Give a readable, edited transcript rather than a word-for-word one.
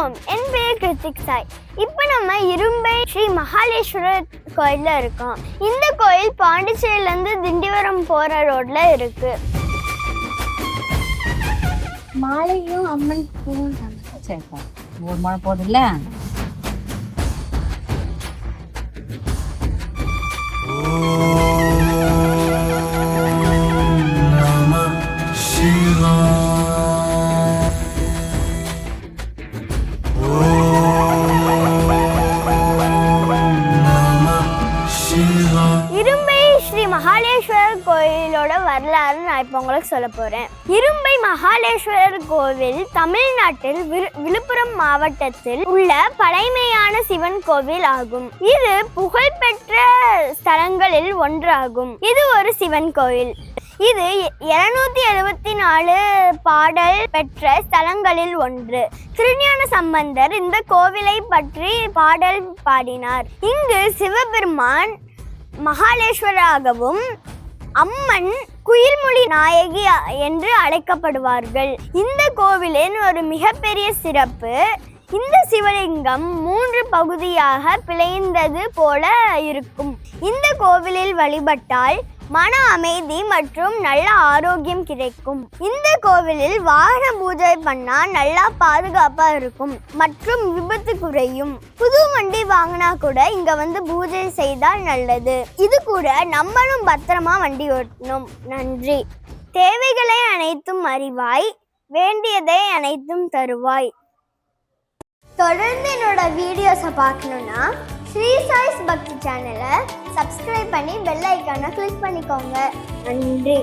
வணக்கம், என் பெயர் கிருத்திக் சாய். இப்போ நம்ம இரும்பை ஸ்ரீ மகாலேஸ்வரர் கோயிலில் இருக்கோம். இந்த கோயில் பாண்டிச்சேரியிலேருந்து திண்டிவனம் போகிற ரோட்ல இருக்கு. மாலையும் அம்மன் பூவும் சேர்ப்போம். ஒரு மழை போதில்ல. இரும்பை ஸ்ரீ மகாலேஸ்வரர் கோயிலோட வரலாறு நான் இப்போ உங்களுக்கு சொல்ல போறேன். இரும்பை மகாலேஸ்வரர் கோவில் தமிழ்நாட்டில் விழுப்புரம் மாவட்டத்தில் உள்ள பழமையான சிவன் கோவில் ஆகும். இது புகழ்பெற்ற ஸ்தலங்களில் ஒன்றாகும். இது ஒரு சிவன் கோயில். இது 274 பாடல் பெற்ற ஸ்தலங்களில் ஒன்று. திருஞான சம்பந்தர் இந்த கோவிலை பற்றி பாடல் பாடினார். இங்கு சிவபெருமான் மகாலேஸ்வராகவும் அம்மன் குயில்மொழி நாயகி என்று அழைக்கப்படுவார்கள். இந்த கோவிலின் ஒரு மிகப்பெரிய சிறப்பு, இந்த சிவலிங்கம் 3 பகுதியாக பிளந்தது போல இருக்கும். இந்த கோவிலில் வழிபட்டால் மன அமைதி மற்றும் நல்ல ஆரோக்கியம் கிடைக்கும். இந்த கோவிலில் வாகன பூஜை பண்ணா நல்லா பாதுகாப்பா இருக்கும் மற்றும் விபத்து குறையும். புது வண்டி வாங்கினா கூட இங்க வந்து பூஜை செய்தால் நல்லது. இது கூட நம்மளும் பத்திரமா வண்டி ஓட்டணும். நன்றி. தேவைகளை அனைத்தும் அறிவாய், வேண்டியதை அனைத்தும் தருவாய். தொடர்ந்து என்னோட வீடியோஸை பார்க்கணுன்னா ஸ்ரீ சாய்ஸ் பக்தி சேனலை சப்ஸ்கிரைப் பண்ணி பெல் ஐக்கானை கிளிக் பண்ணிக்கோங்க. நன்றி.